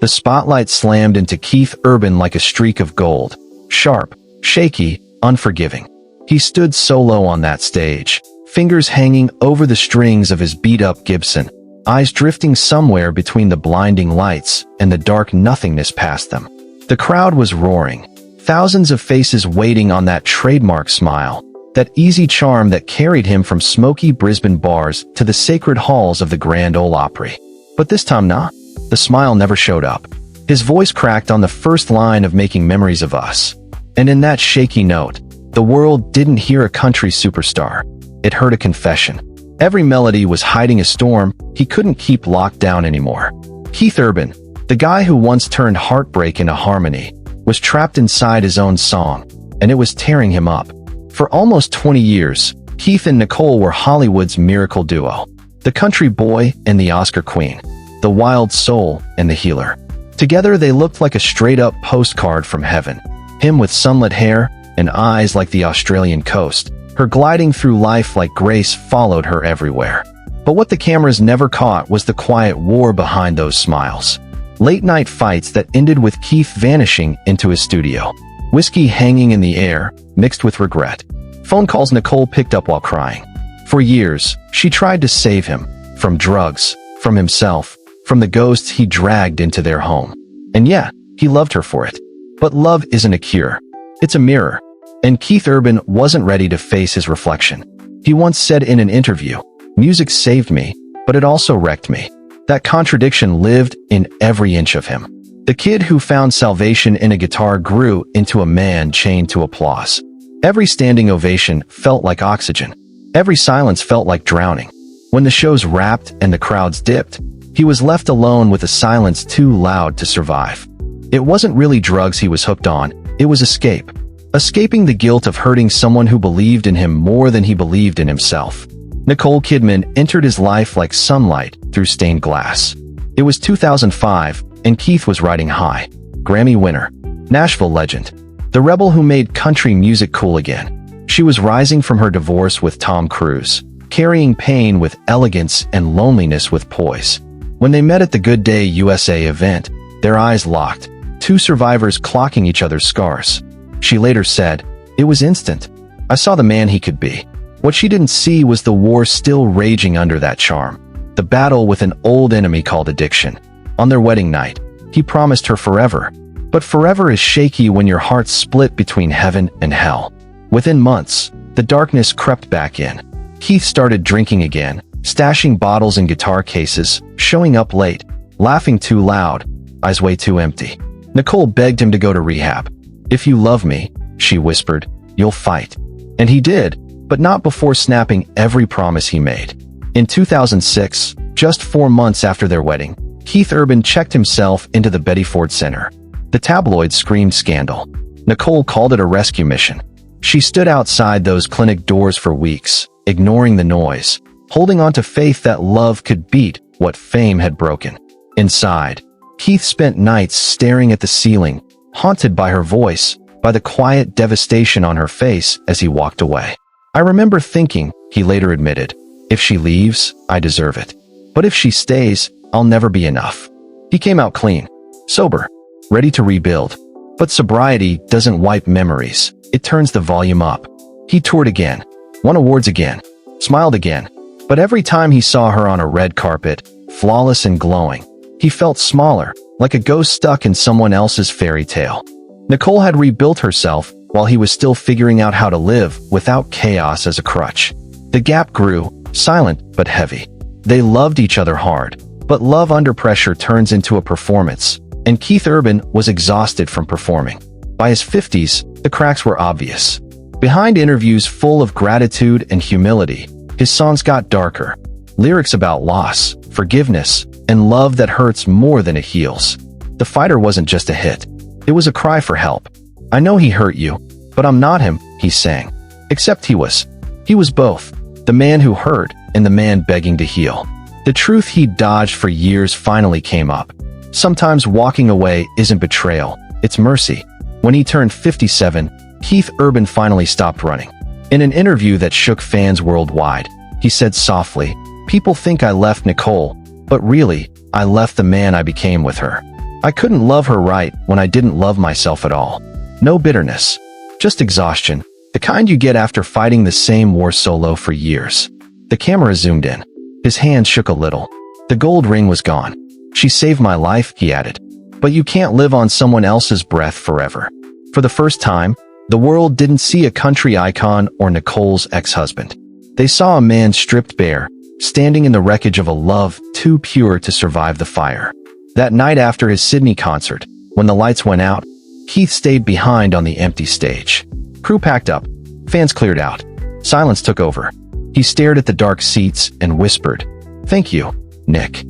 The spotlight slammed into Keith Urban like a streak of gold. Sharp, shaky, unforgiving. He stood solo on that stage, fingers hanging over the strings of his beat-up Gibson, eyes drifting somewhere between the blinding lights and the dark nothingness past them. The crowd was roaring, thousands of faces waiting on that trademark smile, that easy charm that carried him from smoky Brisbane bars to the sacred halls of the Grand Ole Opry. But this time, the smile never showed up. His voice cracked on the first line of Making Memories of Us. And in that shaky note, the world didn't hear a country superstar. It heard a confession. Every melody was hiding a storm he couldn't keep locked down anymore. Keith Urban, the guy who once turned heartbreak into harmony, was trapped inside his own song, and it was tearing him up. For almost 20 years, Keith and Nicole were Hollywood's miracle duo. The country boy and the Oscar queen. The wild soul and the healer. Together they looked like a straight-up postcard from heaven. Him with sunlit hair and eyes like the Australian coast. Her gliding through life like grace followed her everywhere. But what the cameras never caught was the quiet war behind those smiles. Late-night fights that ended with Keith vanishing into his studio. Whiskey hanging in the air, mixed with regret. Phone calls Nicole picked up while crying. For years, she tried to save him. From drugs, from himself, from the ghosts he dragged into their home. And yeah, he loved her for it. But love isn't a cure. It's a mirror. And Keith Urban wasn't ready to face his reflection. He once said in an interview, "Music saved me, but it also wrecked me." That contradiction lived in every inch of him. The kid who found salvation in a guitar grew into a man chained to applause. Every standing ovation felt like oxygen. Every silence felt like drowning. When the shows wrapped and the crowds dipped, he was left alone with a silence too loud to survive. It wasn't really drugs he was hooked on, it was escape. Escaping the guilt of hurting someone who believed in him more than he believed in himself. Nicole Kidman entered his life like sunlight through stained glass. It was 2005, and Keith was riding high. Grammy winner. Nashville legend. The rebel who made country music cool again. She was rising from her divorce with Tom Cruise, carrying pain with elegance and loneliness with poise. When they met at the Good Day USA event, their eyes locked, two survivors clocking each other's scars. She later said, "It was instant. I saw the man he could be." What she didn't see was the war still raging under that charm. The battle with an old enemy called addiction. On their wedding night, he promised her forever. But forever is shaky when your heart's split between heaven and hell. Within months, the darkness crept back in. Keith started drinking again, stashing bottles in guitar cases, showing up late, laughing too loud, eyes way too empty. Nicole begged him to go to rehab. "If you love me," she whispered, "you'll fight." And he did, but not before snapping every promise he made. In 2006, just 4 months after their wedding, Keith Urban checked himself into the Betty Ford Center. The tabloids screamed scandal. Nicole called it a rescue mission. She stood outside those clinic doors for weeks, ignoring the noise, holding on to faith that love could beat what fame had broken. Inside, Keith spent nights staring at the ceiling, haunted by her voice, by the quiet devastation on her face as he walked away. "I remember thinking," he later admitted, "if she leaves, I deserve it. But if she stays, I'll never be enough." He came out clean, sober, ready to rebuild. But sobriety doesn't wipe memories, it turns the volume up. He toured again, won awards again, smiled again. But every time he saw her on a red carpet, flawless and glowing, he felt smaller, like a ghost stuck in someone else's fairy tale. Nicole had rebuilt herself while he was still figuring out how to live without chaos as a crutch. The gap grew, silent but heavy. They loved each other hard, but love under pressure turns into a performance, and Keith Urban was exhausted from performing. By his 50s, the cracks were obvious. Behind interviews full of gratitude and humility, his songs got darker. Lyrics about loss, forgiveness, and love that hurts more than it heals. The Fighter wasn't just a hit. It was a cry for help. "I know he hurt you, but I'm not him," he sang. Except he was. He was both. The man who hurt and the man begging to heal. The truth he'd dodged for years finally came up. Sometimes walking away isn't betrayal, it's mercy. When he turned 57, Keith Urban finally stopped running. In an interview that shook fans worldwide, he said softly, "People think I left Nicole, but really, I left the man I became with her." I couldn't love her right when I didn't love myself at all. No bitterness. Just exhaustion. The kind you get after fighting the same war solo for years. The camera zoomed in. His hand shook a little. The gold ring was gone. She saved my life, he added. But you can't live on someone else's breath forever. For the first time, the world didn't see a country icon or Nicole's ex-husband. They saw a man stripped bare, standing in the wreckage of a love too pure to survive the fire. That night after his Sydney concert, when the lights went out, Keith stayed behind on the empty stage. Crew packed up. Fans cleared out. Silence took over. He stared at the dark seats and whispered, "Thank you, Nick."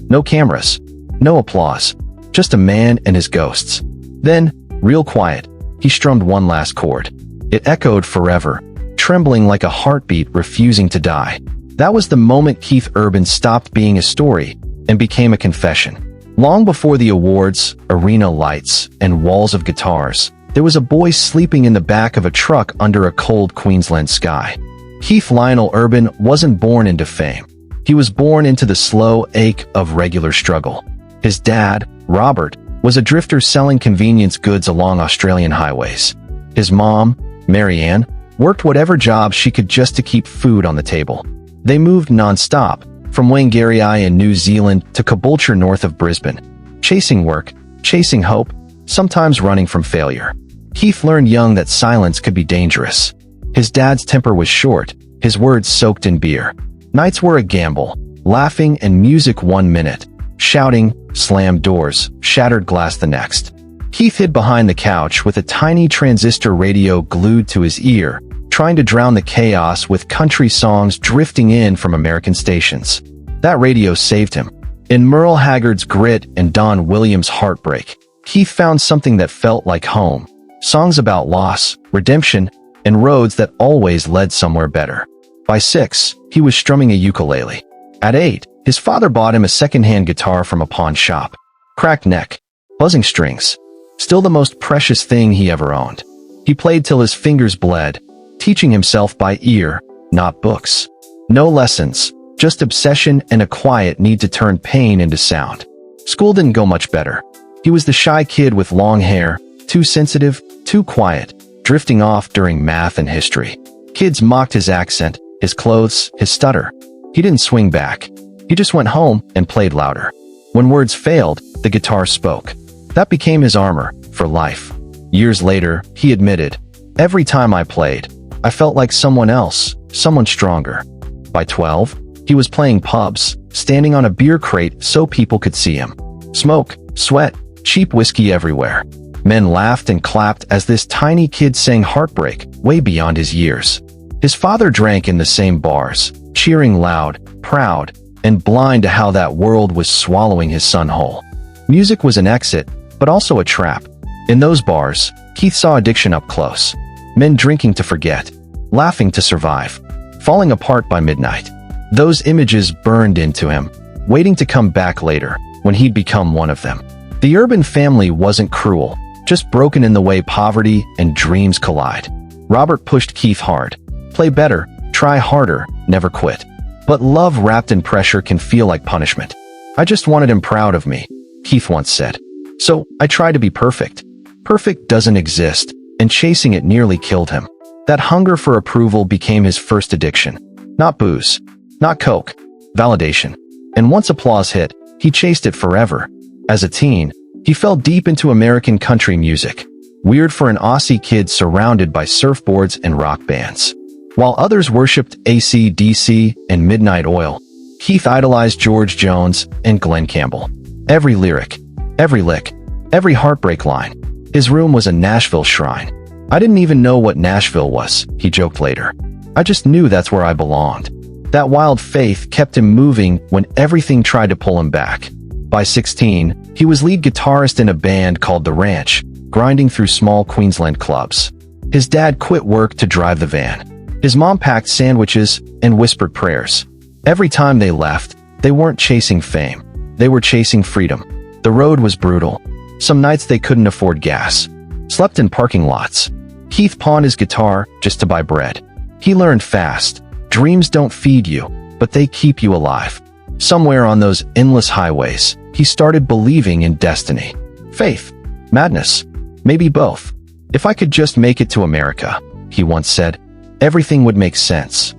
No cameras. No applause. Just a man and his ghosts. Then, real quiet, he strummed one last chord. It echoed forever, trembling like a heartbeat refusing to die. That was the moment Keith Urban stopped being a story and became a confession. Long before the awards, arena lights, and walls of guitars, there was a boy sleeping in the back of a truck under a cold Queensland sky. Keith Lionel Urban wasn't born into fame. He was born into the slow ache of regular struggle. His dad, Robert, was a drifter selling convenience goods along Australian highways. His mom, Marianne, worked whatever job she could just to keep food on the table. They moved non-stop, from Whangarei in New Zealand to Caboolture north of Brisbane. Chasing work, chasing hope, sometimes running from failure. Keith learned young that silence could be dangerous. His dad's temper was short, his words soaked in beer. Nights were a gamble, laughing and music 1 minute, shouting, slammed doors, shattered glass the next. Keith hid behind the couch with a tiny transistor radio glued to his ear, trying to drown the chaos with country songs drifting in from American stations. That radio saved him. In Merle Haggard's Grit and Don Williams' Heartbreak, Keith found something that felt like home. Songs about loss, redemption, and roads that always led somewhere better. By 6, he was strumming a ukulele. At 8, his father bought him a second-hand guitar from a pawn shop. Cracked neck, buzzing strings. Still the most precious thing he ever owned. He played till his fingers bled, teaching himself by ear, not books. No lessons, just obsession and a quiet need to turn pain into sound. School didn't go much better. He was the shy kid with long hair, too sensitive, too quiet, drifting off during math and history. Kids mocked his accent, his clothes, his stutter. He didn't swing back. He just went home and played louder. When words failed, the guitar spoke. That became his armor, for life. Years later, he admitted, "Every time I played, I felt like someone else, someone stronger." By 12, he was playing pubs, standing on a beer crate so people could see him. Smoke, sweat, cheap whiskey everywhere. Men laughed and clapped as this tiny kid sang Heartbreak, way beyond his years. His father drank in the same bars, cheering loud, proud, and blind to how that world was swallowing his son whole. Music was an exit, but also a trap. In those bars, Keith saw addiction up close. Men drinking to forget, laughing to survive, falling apart by midnight. Those images burned into him, waiting to come back later, when he'd become one of them. The Urban family wasn't cruel, just broken in the way poverty and dreams collide. Robert pushed Keith hard. Play better, try harder, never quit. But love wrapped in pressure can feel like punishment. "I just wanted him proud of me," Keith once said. "So I tried to be perfect." Perfect doesn't exist, and chasing it nearly killed him. That hunger for approval became his first addiction. Not booze, not coke, validation. And once applause hit, he chased it forever. As a teen, he fell deep into American country music. Weird for an Aussie kid surrounded by surfboards and rock bands. While others worshipped AC/DC and Midnight Oil, Keith idolized George Jones and Glenn Campbell. Every lyric, every lick, every heartbreak line. His room was a Nashville shrine. "I didn't even know what Nashville was," he joked later. "I just knew that's where I belonged." That wild faith kept him moving when everything tried to pull him back. By 16, he was lead guitarist in a band called The Ranch, grinding through small Queensland clubs. His dad quit work to drive the van. His mom packed sandwiches and whispered prayers. Every time they left, they weren't chasing fame. They were chasing freedom. The road was brutal. Some nights they couldn't afford gas. Slept in parking lots. Keith pawned his guitar just to buy bread. He learned fast. Dreams don't feed you, but they keep you alive. Somewhere on those endless highways, he started believing in destiny. Faith? Madness? Maybe both. If I could just make it to America, he once said, everything would make sense.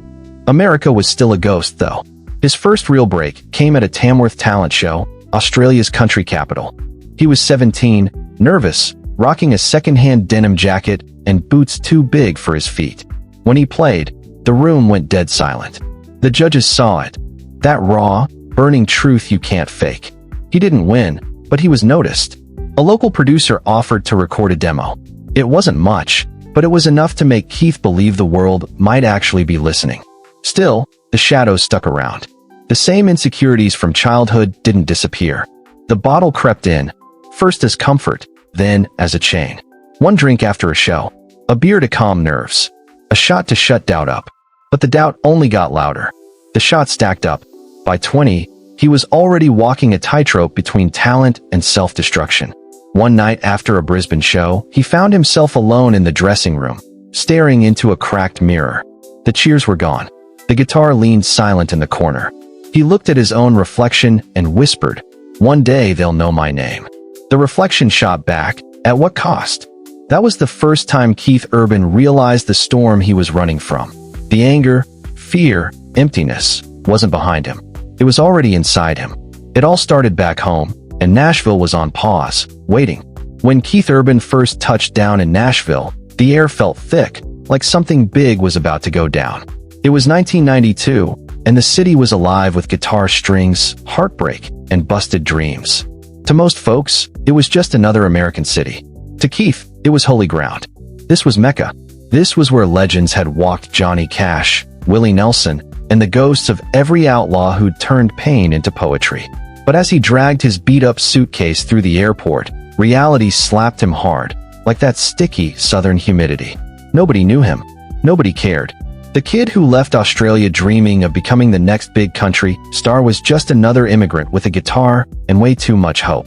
America was still a ghost, though. His first real break came at a Tamworth talent show, Australia's country capital. He was 17, nervous, rocking a second-hand denim jacket and boots too big for his feet. When he played, the room went dead silent. The judges saw it. That raw, burning truth you can't fake. He didn't win, but he was noticed. A local producer offered to record a demo. It wasn't much, but it was enough to make Keith believe the world might actually be listening. Still, the shadows stuck around. The same insecurities from childhood didn't disappear. The bottle crept in, first as comfort, then as a chain. One drink after a show, a beer to calm nerves, a shot to shut doubt up. But the doubt only got louder. The shots stacked up. By 20, he was already walking a tightrope between talent and self-destruction. One night after a Brisbane show, he found himself alone in the dressing room, staring into a cracked mirror. The cheers were gone. The guitar leaned silent in the corner. He looked at his own reflection and whispered, "One day they'll know my name." The reflection shot back, "At what cost?" That was the first time Keith Urban realized the storm he was running from. The anger, fear, emptiness wasn't behind him. It was already inside him. It all started back home, and Nashville was on pause, waiting. When Keith Urban first touched down in Nashville, the air felt thick, like something big was about to go down. It was 1992, and the city was alive with guitar strings, heartbreak, and busted dreams. To most folks, it was just another American city. To Keith, it was holy ground. This was Mecca. This was where legends had walked: Johnny Cash, Willie Nelson, and the ghosts of every outlaw who'd turned pain into poetry. But as he dragged his beat-up suitcase through the airport, reality slapped him hard, like that sticky southern humidity. Nobody knew him. Nobody cared. The kid who left Australia dreaming of becoming the next big country star was just another immigrant with a guitar and way too much hope.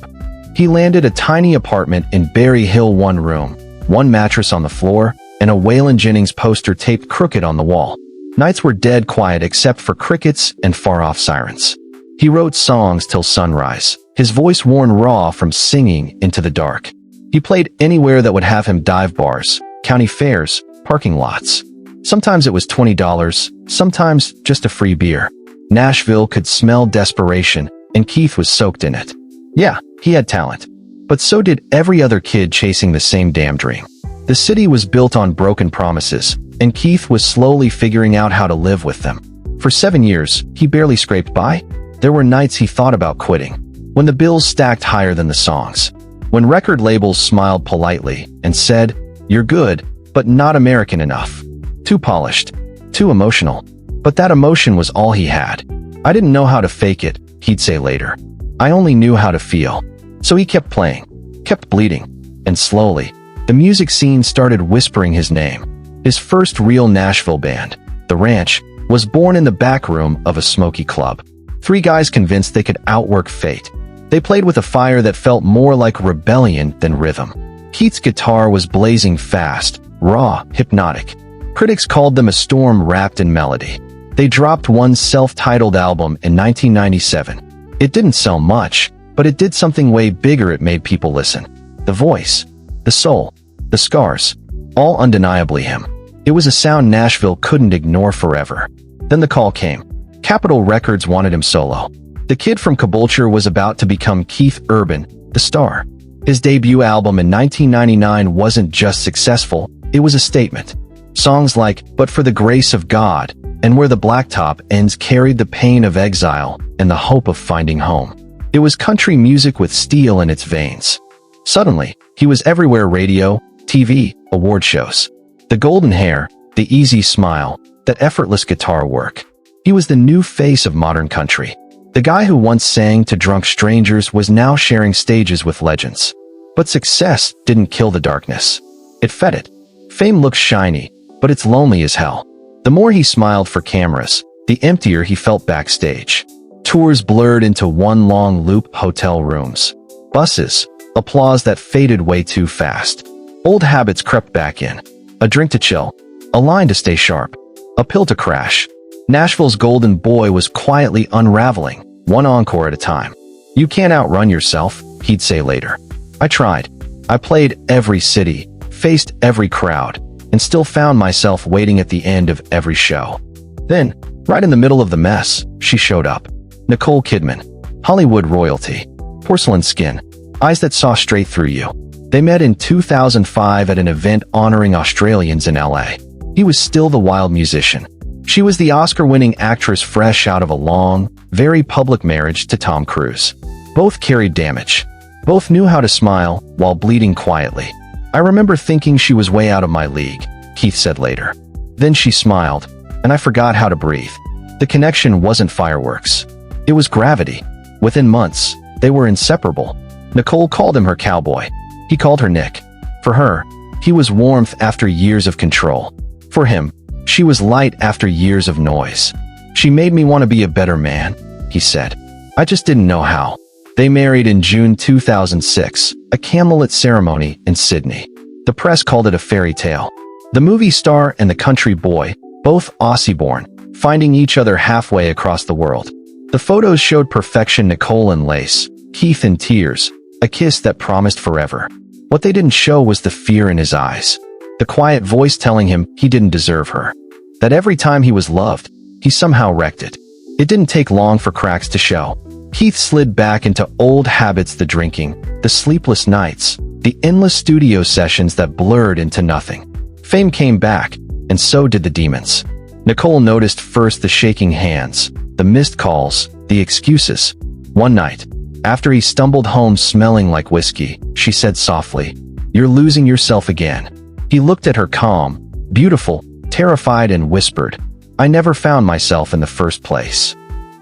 He landed a tiny apartment in Berry Hill, one room, one mattress on the floor, and a Waylon Jennings poster taped crooked on the wall. Nights were dead quiet except for crickets and far-off sirens. He wrote songs till sunrise, his voice worn raw from singing into the dark. He played anywhere that would have him: dive bars, county fairs, parking lots. Sometimes it was $20, sometimes just a free beer. Nashville could smell desperation, and Keith was soaked in it. Yeah, he had talent. But so did every other kid chasing the same damn dream. The city was built on broken promises, and Keith was slowly figuring out how to live with them. For 7 years, he barely scraped by. There were nights he thought about quitting, when the bills stacked higher than the songs, when record labels smiled politely and said, "You're good, but not American enough. Too polished, too emotional." But that emotion was all he had. "I didn't know how to fake it," he'd say later. "I only knew how to feel." So he kept playing, kept bleeding, and slowly, the music scene started whispering his name. His first real Nashville band, The Ranch, was born in the back room of a smoky club. 3 guys convinced they could outwork fate. They played with a fire that felt more like rebellion than rhythm. Keith's guitar was blazing fast, raw, hypnotic. Critics called them a storm wrapped in melody. They dropped one self-titled album in 1997. It didn't sell much, but it did something way bigger. It made people listen. The voice, the soul, the scars, all undeniably him. It was a sound Nashville couldn't ignore forever. Then the call came. Capitol Records wanted him solo. The kid from Caboolture was about to become Keith Urban, the star. His debut album in 1999 wasn't just successful, it was a statement. Songs like "But for the Grace of God" and "Where the Blacktop Ends" carried the pain of exile and the hope of finding home. It was country music with steel in its veins. Suddenly, he was everywhere: radio, TV, award shows. The golden hair, the easy smile, that effortless guitar work. He was the new face of modern country. The guy who once sang to drunk strangers was now sharing stages with legends. But success didn't kill the darkness. It fed it. Fame looks shiny, but it's lonely as hell. The more he smiled for cameras, the emptier he felt backstage. Tours blurred into one long loop: hotel rooms, buses, applause that faded way too fast. Old habits crept back in. A drink to chill, a line to stay sharp, a pill to crash. Nashville's golden boy was quietly unraveling, one encore at a time. "You can't outrun yourself," he'd say later. I tried. I played every city, faced every crowd, and still found myself waiting at the end of every show. Then, right in the middle of the mess, she showed up. Nicole Kidman. Hollywood royalty. Porcelain skin. Eyes that saw straight through you. They met in 2005 at an event honoring Australians in LA. He was still the wild musician. She was the Oscar-winning actress fresh out of a long, very public marriage to Tom Cruise. Both carried damage. Both knew how to smile while bleeding quietly. I remember thinking she was way out of my league, Keith said later. Then she smiled, and I forgot how to breathe. The connection wasn't fireworks. It was gravity. Within months, they were inseparable. Nicole called him her cowboy. He called her Nick. For her, he was warmth after years of control. For him, she was light after years of noise. She made me want to be a better man, he said. I just didn't know how. They married in June 2006, a candlelit ceremony in Sydney. The press called it a fairy tale. The movie star and the country boy, both Aussie-born, finding each other halfway across the world. The photos showed perfection: Nicole in lace, Keith in tears, a kiss that promised forever. What they didn't show was the fear in his eyes. The quiet voice telling him he didn't deserve her. That every time he was loved, he somehow wrecked it. It didn't take long for cracks to show. Keith slid back into old habits: the drinking, the sleepless nights, the endless studio sessions that blurred into nothing. Fame came back, and so did the demons. Nicole noticed first the shaking hands, the missed calls, the excuses. One night, after he stumbled home smelling like whiskey, she said softly, "You're losing yourself again." He looked at her calm, beautiful, terrified, and whispered, "I never found myself in the first place."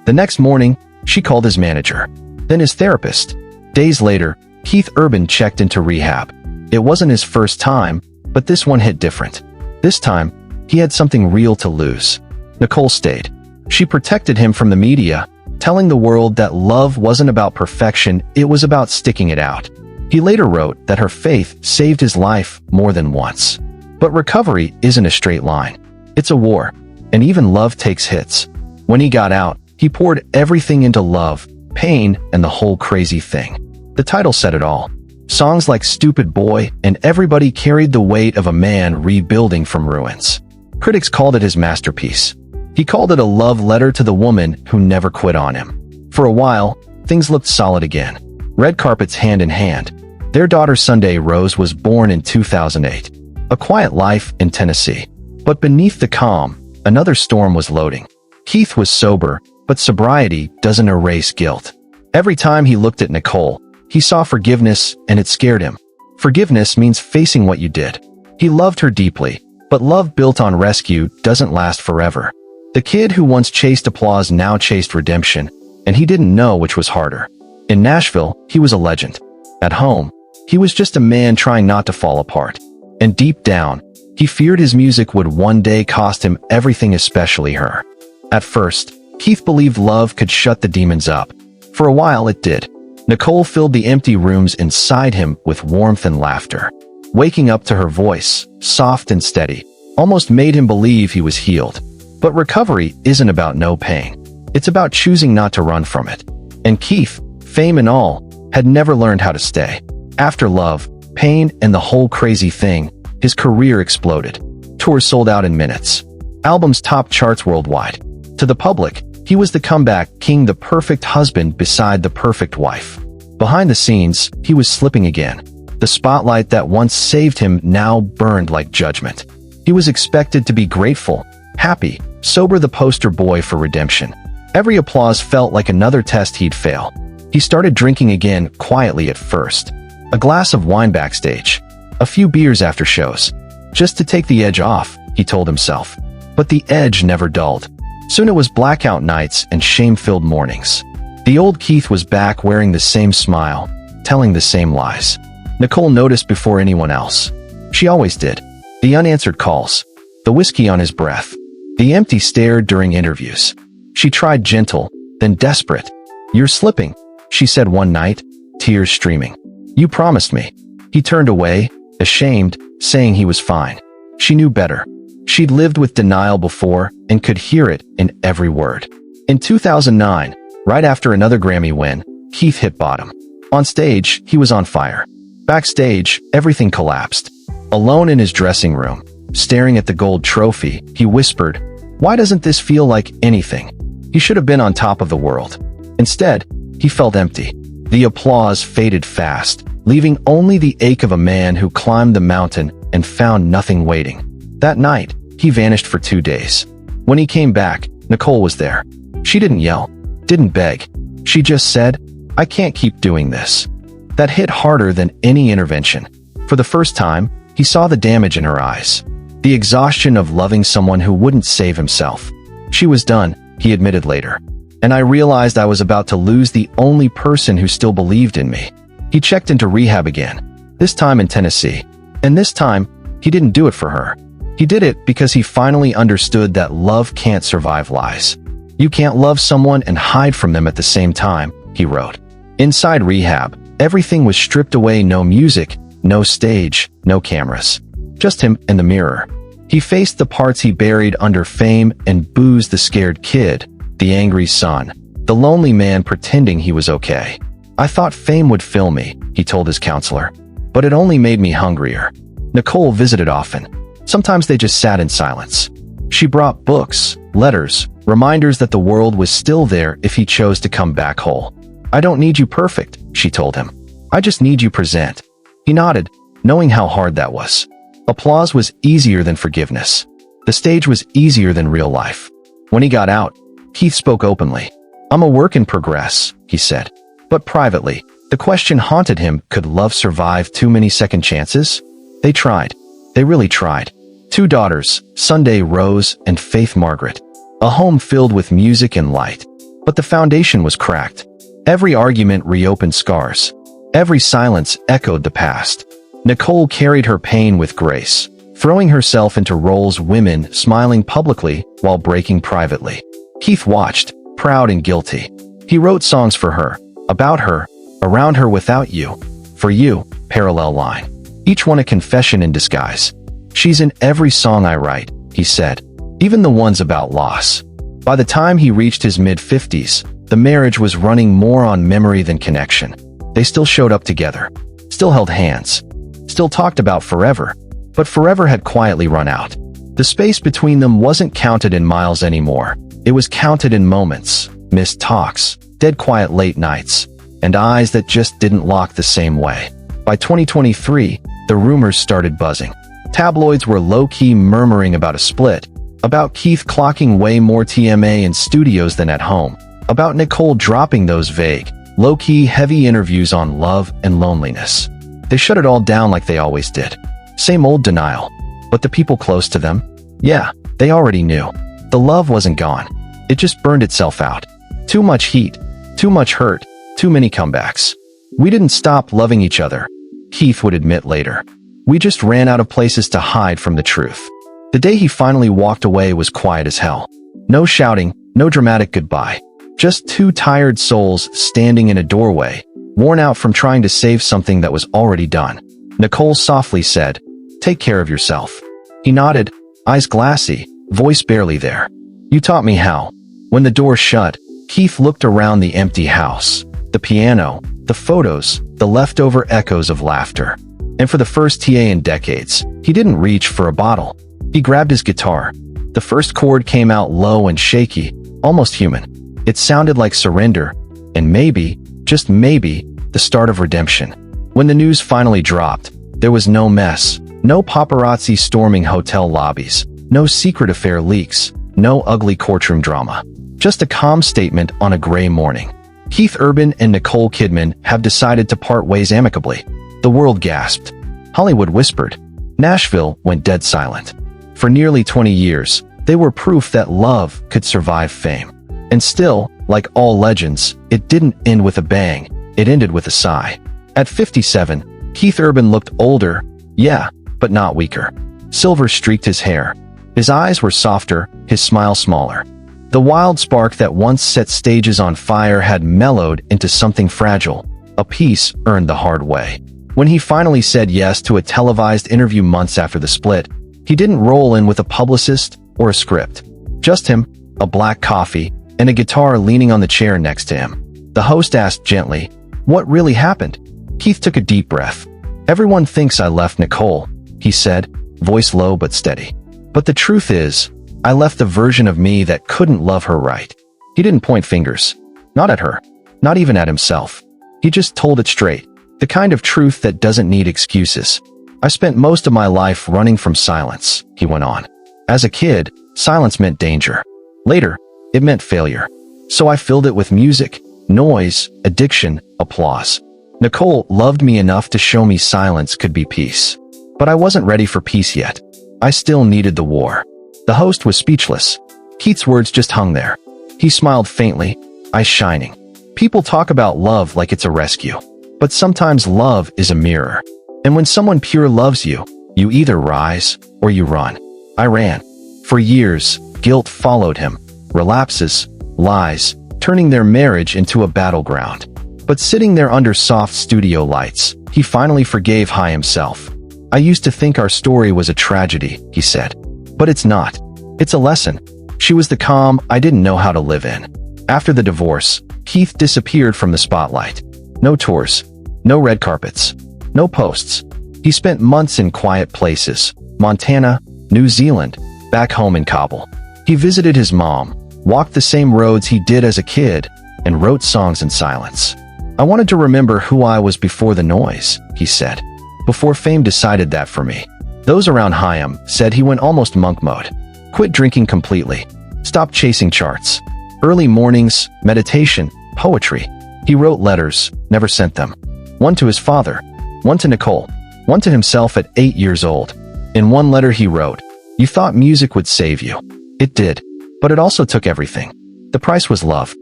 The next morning, she called his manager, then his therapist. Days later, Keith Urban checked into rehab. It wasn't his first time, but this one hit different. This time, he had something real to lose. Nicole stayed. She protected him from the media, telling the world that love wasn't about perfection, it was about sticking it out. He later wrote that her faith saved his life more than once. But recovery isn't a straight line. It's a war, and even love takes hits. When he got out, he poured everything into love, pain, and the whole crazy thing. The title said it all. Songs like Stupid Boy and Everybody carried the weight of a man rebuilding from ruins. Critics called it his masterpiece. He called it a love letter to the woman who never quit on him. For a while, things looked solid again. Red carpets hand in hand. Their daughter Sunday Rose was born in 2008. A quiet life in Tennessee. But beneath the calm, another storm was loading. Keith was sober, but sobriety doesn't erase guilt. Every time he looked at Nicole, he saw forgiveness, and it scared him. Forgiveness means facing what you did. He loved her deeply, but love built on rescue doesn't last forever. The kid who once chased applause now chased redemption, and he didn't know which was harder. In Nashville, he was a legend. At home, he was just a man trying not to fall apart. And deep down, he feared his music would one day cost him everything, especially her. At first, Keith believed love could shut the demons up. For a while it did. Nicole filled the empty rooms inside him with warmth and laughter. Waking up to her voice, soft and steady, almost made him believe he was healed. But recovery isn't about no pain. It's about choosing not to run from it. And Keith, fame and all, had never learned how to stay. After love, pain, and the whole crazy thing, his career exploded. Tours sold out in minutes. Albums topped charts worldwide. To the public, he was the comeback king, the perfect husband beside the perfect wife. Behind the scenes, he was slipping again. The spotlight that once saved him now burned like judgment. He was expected to be grateful, happy, sober, the poster boy for redemption. Every applause felt like another test he'd fail. He started drinking again, quietly at first. A glass of wine backstage. A few beers after shows. Just to take the edge off, he told himself. But the edge never dulled. Soon it was blackout nights and shame-filled mornings. The old Keith was back, wearing the same smile, telling the same lies. Nicole noticed before anyone else. She always did. The unanswered calls. The whiskey on his breath. The empty stare during interviews. She tried gentle, then desperate. "You're slipping," she said one night, tears streaming. "You promised me." He turned away, ashamed, saying he was fine. She knew better. She'd lived with denial before and could hear it in every word. In 2009, right after another Grammy win, Keith hit bottom. On stage, he was on fire. Backstage, everything collapsed. Alone in his dressing room, staring at the gold trophy, he whispered, "Why doesn't this feel like anything?" He should have been on top of the world. Instead, he felt empty. The applause faded fast, leaving only the ache of a man who climbed the mountain and found nothing waiting. That night, he vanished for 2 days. When he came back, Nicole was there. She didn't yell, didn't beg. She just said, "I can't keep doing this." That hit harder than any intervention. For the first time, he saw the damage in her eyes. The exhaustion of loving someone who wouldn't save himself. She was done, he admitted later. And I realized I was about to lose the only person who still believed in me. He checked into rehab again, this time in Tennessee. And this time, he didn't do it for her. He did it because he finally understood that love can't survive lies. You can't love someone and hide from them at the same time, he wrote. Inside rehab, everything was stripped away. No music, no stage, no cameras. Just him and the mirror. He faced the parts he buried under fame and boozed: the scared kid, the angry son, the lonely man pretending he was okay. "I thought fame would fill me," he told his counselor. "But it only made me hungrier." Nicole visited often. Sometimes they just sat in silence. She brought books, letters, reminders that the world was still there if he chose to come back whole. "I don't need you perfect," she told him. "I just need you present." He nodded, knowing how hard that was. Applause was easier than forgiveness. The stage was easier than real life. When he got out, Keith spoke openly. "I'm a work in progress," he said. But privately, the question haunted him: could love survive too many second chances? They tried. They really tried. 2 daughters, Sunday Rose and Faith Margaret. A home filled with music and light. But the foundation was cracked. Every argument reopened scars. Every silence echoed the past. Nicole carried her pain with grace, throwing herself into roles women, smiling publicly while breaking privately. Keith watched, proud and guilty. He wrote songs for her, about her, around her. "Without you, for you," parallel line. Each one a confession in disguise. "She's in every song I write," he said, even the ones about loss. By the time he reached his mid-50s, the marriage was running more on memory than connection. They still showed up together, still held hands, still talked about forever, but forever had quietly run out. The space between them wasn't counted in miles anymore. It was counted in moments, missed talks, dead quiet late nights, and eyes that just didn't lock the same way. By 2023, the rumors started buzzing. Tabloids were low-key murmuring about a split, about Keith clocking way more TMA in studios than at home, about Nicole dropping those vague, low-key heavy interviews on love and loneliness. They shut it all down like they always did. Same old denial. But the people close to them? Yeah, they already knew. The love wasn't gone. It just burned itself out. Too much heat, too much hurt, too many comebacks. "We didn't stop loving each other," Keith would admit later. "We just ran out of places to hide from the truth." The day he finally walked away was quiet as hell. No shouting, no dramatic goodbye. Just 2 tired souls standing in a doorway, worn out from trying to save something that was already done. Nicole softly said, "Take care of yourself." He nodded, eyes glassy, voice barely there. "You taught me how." When the door shut, Keith looked around the empty house, the piano, the photos, the leftover echoes of laughter. And for the first TA in decades, he didn't reach for a bottle. He grabbed his guitar. The first chord came out low and shaky, almost human. It sounded like surrender, and maybe, just maybe, the start of redemption. When the news finally dropped, there was no mess, no paparazzi storming hotel lobbies, no secret affair leaks, no ugly courtroom drama. Just a calm statement on a gray morning. Keith Urban and Nicole Kidman have decided to part ways amicably. The world gasped. Hollywood whispered. Nashville went dead silent. For nearly 20 years, they were proof that love could survive fame. And still, like all legends, it didn't end with a bang, it ended with a sigh. At 57, Keith Urban looked older, yeah, but not weaker. Silver streaked his hair. His eyes were softer, his smile smaller. The wild spark that once set stages on fire had mellowed into something fragile, a peace earned the hard way. When he finally said yes to a televised interview months after the split, he didn't roll in with a publicist or a script. Just him, a black coffee, and a guitar leaning on the chair next to him. The host asked gently, "What really happened?" Keith took a deep breath. "Everyone thinks I left Nicole," he said, voice low but steady. "But the truth is, I left the version of me that couldn't love her right." He didn't point fingers. Not at her. Not even at himself. He just told it straight. The kind of truth that doesn't need excuses. "I spent most of my life running from silence," he went on. "As a kid, silence meant danger. Later, it meant failure. So I filled it with music, noise, addiction, applause. Nicole loved me enough to show me silence could be peace. But I wasn't ready for peace yet. I still needed the war." The host was speechless. Keith's words just hung there. He smiled faintly, eyes shining. "People talk about love like it's a rescue. But sometimes love is a mirror. And when someone pure loves you, you either rise or you run." I ran. For years, guilt followed him. Relapses, lies, turning their marriage into a battleground. But sitting there under soft studio lights, he finally forgave Hai himself. "I used to think our story was a tragedy," he said. "But it's not. It's a lesson." She was the calm I didn't know how to live in. After the divorce, Keith disappeared from the spotlight. No tours. No red carpets. No posts. He spent months in quiet places. Montana, New Zealand, back home in Kabul. He visited his mom, walked the same roads he did as a kid, and wrote songs in silence. "I wanted to remember who I was before the noise," he said. "Before fame decided that for me." Those around Chaim said he went almost monk mode. Quit drinking completely. Stopped chasing charts. Early mornings, meditation, poetry. He wrote letters, never sent them. One to his father, one to Nicole, one to himself at 8 years old. In one letter he wrote, "You thought music would save you. It did. But it also took everything. The price was love."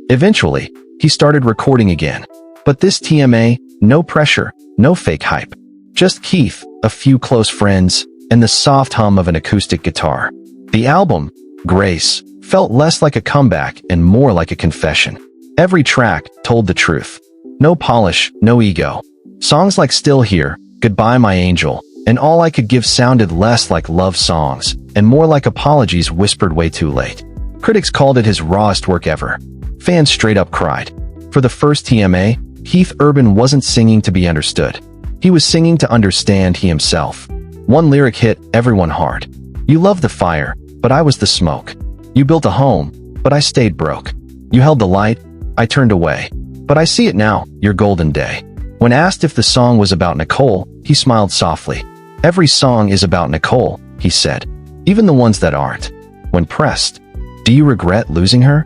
Eventually, he started recording again. But this TMA, no pressure, no fake hype. Just Keith, a few close friends, and the soft hum of an acoustic guitar. The album, Grace, felt less like a comeback and more like a confession. Every track told the truth. No polish, no ego. Songs like Still Here, Goodbye My Angel, and All I Could Give sounded less like love songs and more like apologies whispered way too late. Critics called it his rawest work ever. Fans straight up cried. For the first TMA, Keith Urban wasn't singing to be understood. He was singing to understand he himself. One lyric hit everyone hard. "You loved the fire, but I was the smoke. You built a home, but I stayed broke. You held the light, I turned away. But I see it now, your golden day." When asked if the song was about Nicole, he smiled softly. "Every song is about Nicole," he said. "Even the ones that aren't." When pressed, "Do you regret losing her?"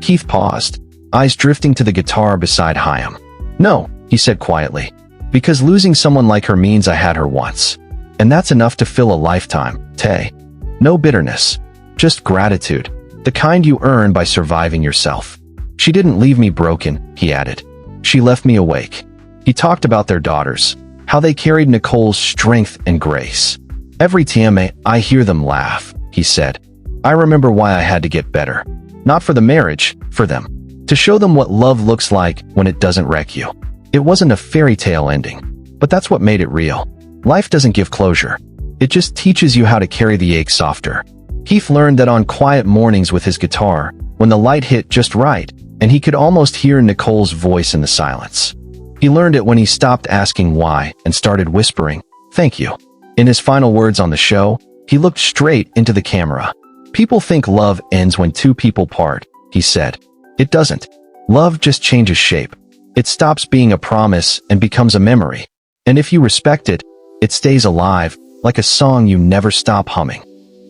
Keith paused, eyes drifting to the guitar beside Chaim. "No," he said quietly. "Because losing someone like her means I had her once. And that's enough to fill a lifetime, Tay. No bitterness. Just gratitude. The kind you earn by surviving yourself. She didn't leave me broken," he added. "She left me awake." He talked about their daughters, how they carried Nicole's strength and grace. "Every TMA, I hear them laugh," he said. "I remember why I had to get better. Not for the marriage, for them. To show them what love looks like when it doesn't wreck you." It wasn't a fairy tale ending, but that's what made it real. Life doesn't give closure. It just teaches you how to carry the ache softer. Keith learned that on quiet mornings with his guitar, when the light hit just right, and he could almost hear Nicole's voice in the silence. He learned it when he stopped asking why and started whispering, "Thank you." In his final words on the show, he looked straight into the camera. "People think love ends when two people part," he said. "It doesn't. Love just changes shape. It stops being a promise and becomes a memory. And if you respect it, it stays alive, like a song you never stop humming."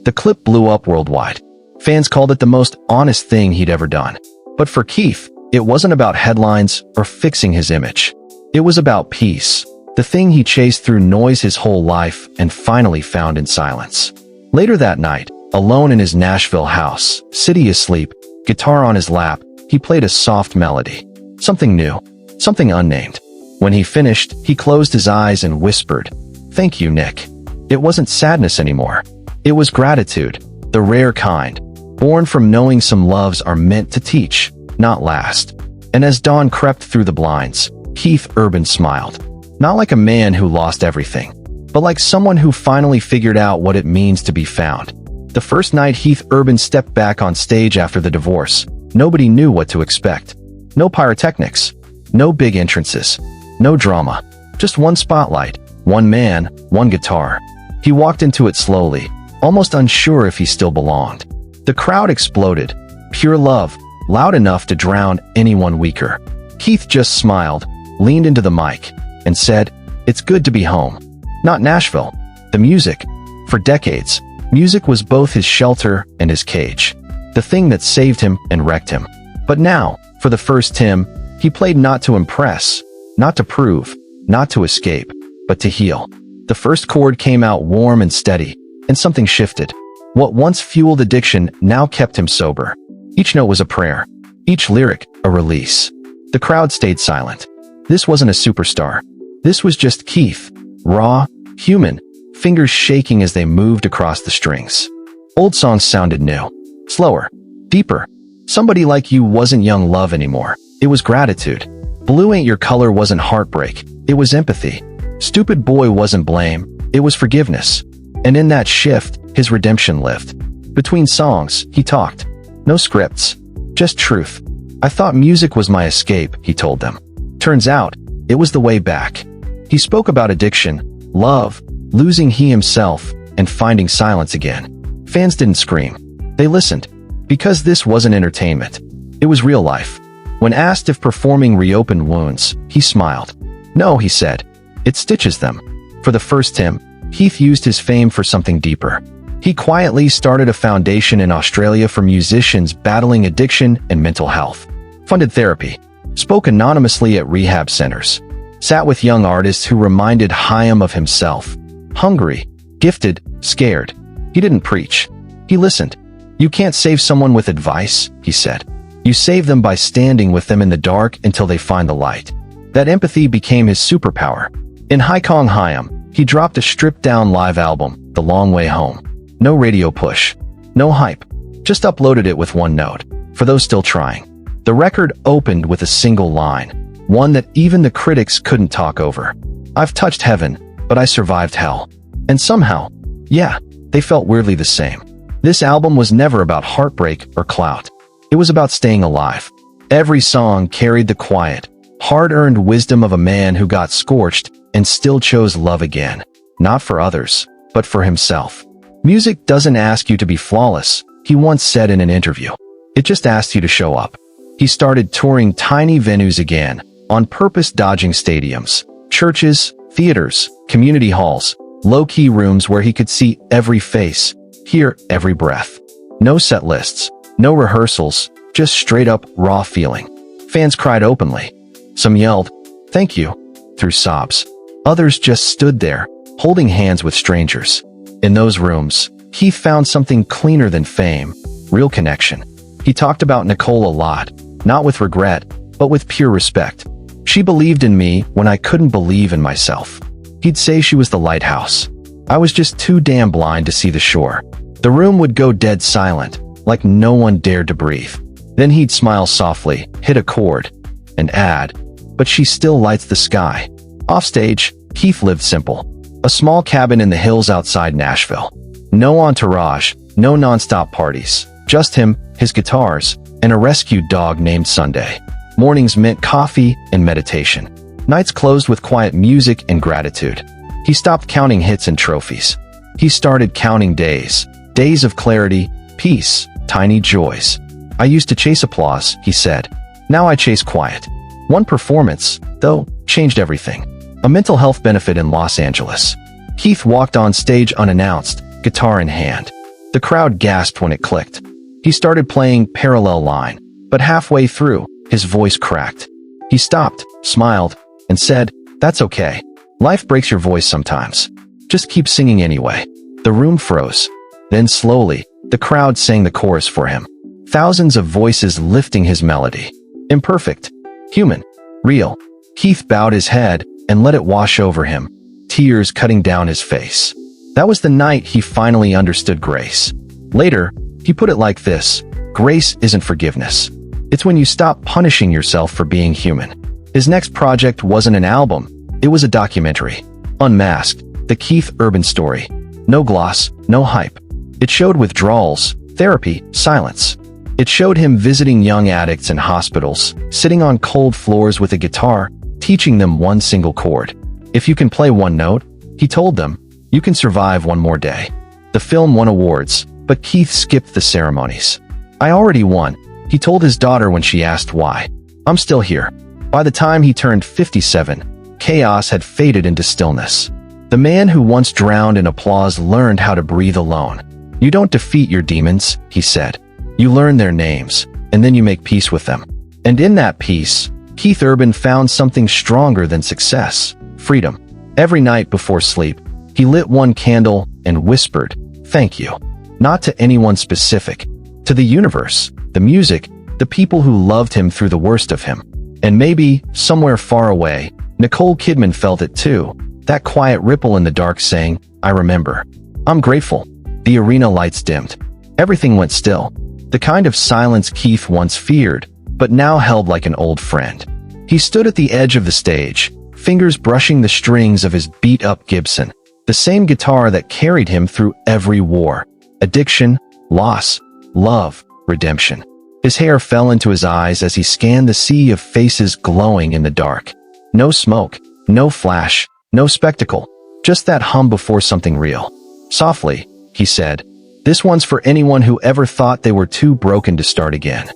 The clip blew up worldwide. Fans called it the most honest thing he'd ever done. But for Keith, it wasn't about headlines or fixing his image. It was about peace, the thing he chased through noise his whole life and finally found in silence. Later that night, alone in his Nashville house, city asleep, guitar on his lap, he played a soft melody. Something new, something unnamed. When he finished, he closed his eyes and whispered, "Thank you, Nick." It wasn't sadness anymore. It was gratitude, the rare kind, born from knowing some loves are meant to teach, not last. And as dawn crept through the blinds, Keith Urban smiled. Not like a man who lost everything, but like someone who finally figured out what it means to be found. The first night Keith Urban stepped back on stage after the divorce, nobody knew what to expect. No pyrotechnics, no big entrances, no drama, just one spotlight, One man, one guitar. He walked into it slowly, almost unsure if he still belonged. The crowd exploded. Pure love, loud enough to drown anyone weaker. Keith just smiled, leaned into the mic, and said, "It's good to be home." Not Nashville. The music. For decades, music was both his shelter and his cage. The thing that saved him and wrecked him. But now, for the first time, he played not to impress, not to prove, not to escape, but to heal. The first chord came out warm and steady, and something shifted. What once fueled addiction now kept him sober. Each note was a prayer. Each lyric, a release. The crowd stayed silent. This wasn't a superstar. This was just Keith. Raw, human, fingers shaking as they moved across the strings. Old songs sounded new. Slower. Deeper. Somebody Like You wasn't young love anymore. It was gratitude. Blue Ain't Your Color wasn't heartbreak. It was empathy. Stupid Boy wasn't blame. It was forgiveness. And in that shift, his redemption lived. Between songs, he talked. No scripts. Just truth. "I thought music was my escape," he told them. Turns out, it was the way back. He spoke about addiction, love, losing he himself, and finding silence again. Fans didn't scream. They listened. Because this wasn't entertainment. It was real life. When asked if performing reopened wounds, he smiled. "No," he said. "It stitches them." For the first time, Keith used his fame for something deeper. He quietly started a foundation in Australia for musicians battling addiction and mental health. Funded therapy. Spoke anonymously at rehab centers. Sat with young artists who reminded Chaim of himself. Hungry, gifted, scared. He didn't preach. He listened. "You can't save someone with advice," he said. "You save them by standing with them in the dark until they find the light." That empathy became his superpower. In Hai Kong Chaim, he dropped a stripped-down live album, The Long Way Home. No radio push. No hype. Just uploaded it with one note. For those still trying. The record opened with a single line. One that even the critics couldn't talk over. "I've touched heaven, but I survived hell." And somehow, yeah, they felt weirdly the same. This album was never about heartbreak or clout. It was about staying alive. Every song carried the quiet, hard-earned wisdom of a man who got scorched and still chose love again. Not for others, but for himself. Music doesn't ask you to be flawless, he once said in an interview. It just asks you to show up. He started touring tiny venues again, on purpose dodging stadiums, churches, theaters, community halls, low-key rooms where he could see every face, hear every breath. No set lists, no rehearsals, just straight-up raw feeling. Fans cried openly. Some yelled, "Thank you," through sobs. Others just stood there, holding hands with strangers. In those rooms, Keith found something cleaner than fame, real connection. He talked about Nicole a lot, not with regret, but with pure respect. "She believed in me when I couldn't believe in myself." He'd say she was the lighthouse. "I was just too damn blind to see the shore." The room would go dead silent, like no one dared to breathe. Then he'd smile softly, hit a chord, and add, "But she still lights the sky." Offstage, Keith lived simple. A small cabin in the hills outside Nashville. No entourage, no nonstop parties. Just him, his guitars, and a rescued dog named Sunday. Mornings meant coffee and meditation. Nights closed with quiet music and gratitude. He stopped counting hits and trophies. He started counting days. Days of clarity, peace, tiny joys. "I used to chase applause," he said. "Now I chase quiet." One performance, though, changed everything. A mental health benefit in Los Angeles. Keith walked on stage unannounced, guitar in hand. The crowd gasped when it clicked. He started playing Parallel Line, but halfway through, his voice cracked. He stopped, smiled, and said, "That's okay. Life breaks your voice sometimes. Just keep singing anyway." The room froze. Then slowly, the crowd sang the chorus for him. Thousands of voices lifting his melody. Imperfect. Human. Real. Keith bowed his head and let it wash over him, tears cutting down his face. That was the night he finally understood grace. Later, he put it like this: grace isn't forgiveness. It's when you stop punishing yourself for being human. His next project wasn't an album, it was a documentary. Unmasked, the Keith Urban story. No gloss, no hype. It showed withdrawals, therapy, silence. It showed him visiting young addicts in hospitals, sitting on cold floors with a guitar, teaching them one single chord. If you can play one note, He told them, "You can survive one more day." The film won awards, but Keith skipped the ceremonies. "I already won," he told his daughter when she asked why. "I'm still here." By the time he turned 57, chaos had faded into stillness. The man who once drowned in applause learned how to breathe alone. "You don't defeat your demons," he said. "You learn their names, and then you make peace with them." And in that peace, Keith Urban found something stronger than success: freedom. Every night before sleep, he lit one candle and whispered, "Thank you." Not to anyone specific, to the universe, the music, the people who loved him through the worst of him. And maybe, somewhere far away, Nicole Kidman felt it too, that quiet ripple in the dark saying, "I remember." "I'm grateful." The arena lights dimmed. Everything went still. The kind of silence Keith once feared, but now held like an old friend. He stood at the edge of the stage, fingers brushing the strings of his beat-up Gibson, the same guitar that carried him through every war. Addiction, loss, love, redemption. His hair fell into his eyes as he scanned the sea of faces glowing in the dark. No smoke, no flash, no spectacle, just that hum before something real. Softly, he said, "This one's for anyone who ever thought they were too broken to start again."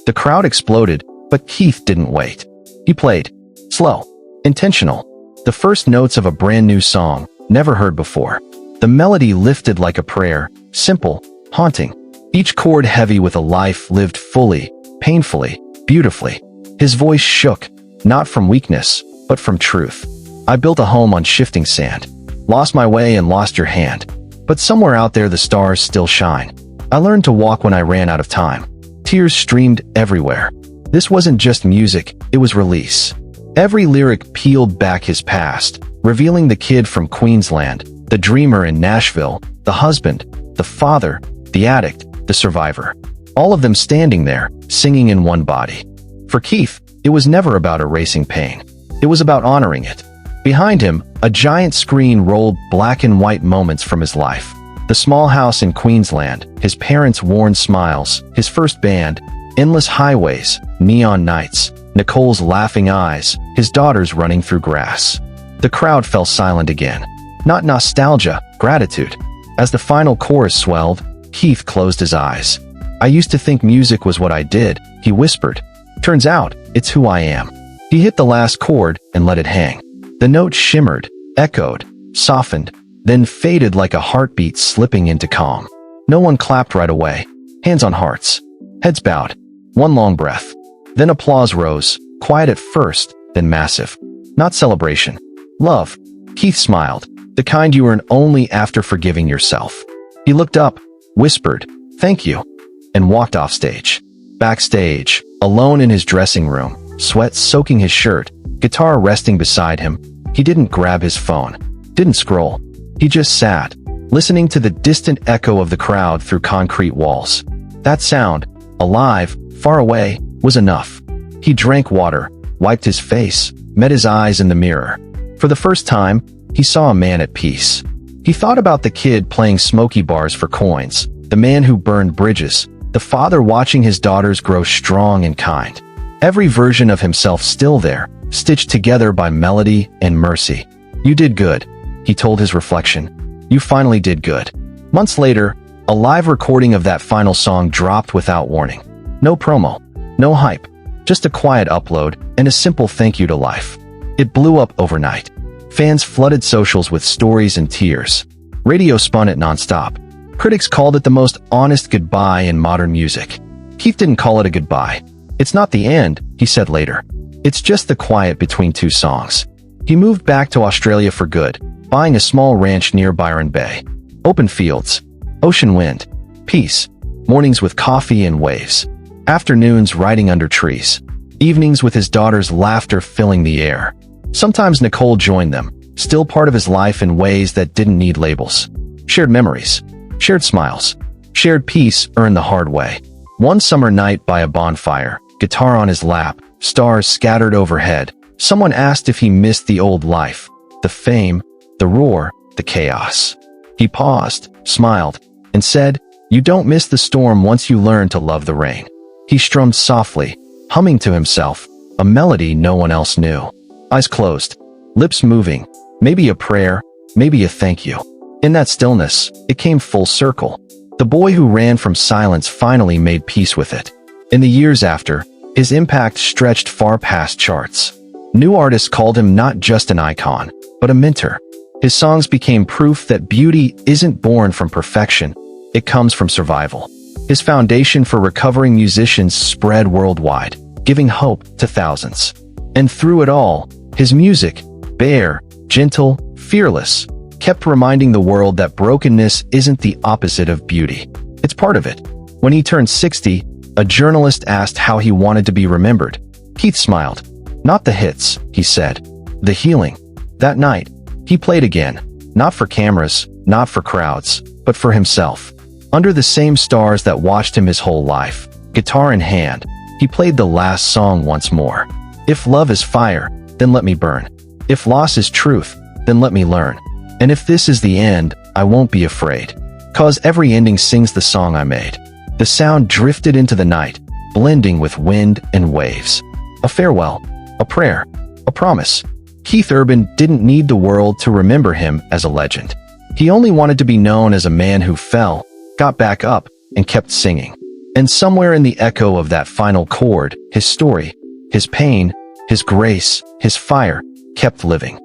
The crowd exploded, but Keith didn't wait. He played. Slow. Intentional. The first notes of a brand new song, never heard before. The melody lifted like a prayer, simple, haunting. Each chord heavy with a life lived fully, painfully, beautifully. His voice shook, not from weakness, but from truth. "I built a home on shifting sand. Lost my way and lost your hand. But somewhere out there the stars still shine. I learned to walk when I ran out of time." Tears streamed everywhere. This wasn't just music, it was release. Every lyric peeled back his past, revealing the kid from Queensland, the dreamer in Nashville, the husband, the father, the addict, the survivor. All of them standing there, singing in one body. For Keith, it was never about erasing pain. It was about honoring it. Behind him, a giant screen rolled black and white moments from his life. The small house in Queensland, his parents' worn smiles, his first band, endless highways, neon nights, Nicole's laughing eyes, his daughters running through grass. The crowd fell silent again. Not nostalgia, gratitude. As the final chorus swelled, Keith closed his eyes. "I used to think music was what I did," he whispered. "Turns out, it's who I am." He hit the last chord and let it hang. The note shimmered, echoed, softened, then faded like a heartbeat slipping into calm. No one clapped right away. Hands on hearts. Heads bowed. One long breath. Then applause rose, quiet at first, then massive. Not celebration. Love. Keith smiled, the kind you earn only after forgiving yourself. He looked up, whispered, "Thank you," and walked off stage. Backstage, alone in his dressing room, sweat soaking his shirt, guitar resting beside him, he didn't grab his phone, didn't scroll. He just sat, listening to the distant echo of the crowd through concrete walls. That sound, alive, far away, was enough. He drank water, wiped his face, met his eyes in the mirror. For the first time, he saw a man at peace. He thought about the kid playing smoky bars for coins, the man who burned bridges, the father watching his daughters grow strong and kind. Every version of himself still there, stitched together by melody and mercy. "You did good," he told his reflection. "You finally did good." Months later, a live recording of that final song dropped without warning. No promo, no hype, just a quiet upload and a simple thank you to life. It blew up overnight. Fans flooded socials with stories and tears. Radio spun it nonstop. Critics called it the most honest goodbye in modern music. Keith didn't call it a goodbye. "It's not the end," he said later. "It's just the quiet between two songs." He moved back to Australia for good, buying a small ranch near Byron Bay. Open fields, ocean wind, peace, mornings with coffee and waves, afternoons riding under trees, evenings with his daughter's laughter filling the air. Sometimes Nicole joined them, still part of his life in ways that didn't need labels. Shared memories, shared smiles, shared peace earned the hard way. One summer night by a bonfire, guitar on his lap, stars scattered overhead, someone asked if he missed the old life, the fame, the roar, the chaos. He paused, smiled, and said, "You don't miss the storm once you learn to love the rain." He strummed softly, humming to himself, a melody no one else knew. Eyes closed, lips moving, maybe a prayer, maybe a thank you. In that stillness, it came full circle. The boy who ran from silence finally made peace with it. In the years after, his impact stretched far past charts. New artists called him not just an icon, but a mentor. His songs became proof that beauty isn't born from perfection, it comes from survival. His foundation for recovering musicians spread worldwide, giving hope to thousands. And through it all, his music, bare, gentle, fearless, kept reminding the world that brokenness isn't the opposite of beauty. It's part of it. When he turned 60, a journalist asked how he wanted to be remembered. Keith smiled. Not the hits, he said. The healing. That night, he played again. Not for cameras, not for crowds, but for himself. Under the same stars that watched him his whole life, guitar in hand, he played the last song once more. If love is fire, then let me burn. If loss is truth, then let me learn. And if this is the end, I won't be afraid. 'Cause every ending sings the song I made. The sound drifted into the night, blending with wind and waves. A farewell, a prayer, a promise. Keith Urban didn't need the world to remember him as a legend. He only wanted to be known as a man who fell, got back up, and kept singing. And somewhere in the echo of that final chord, his story, his pain, his grace, his fire, kept living.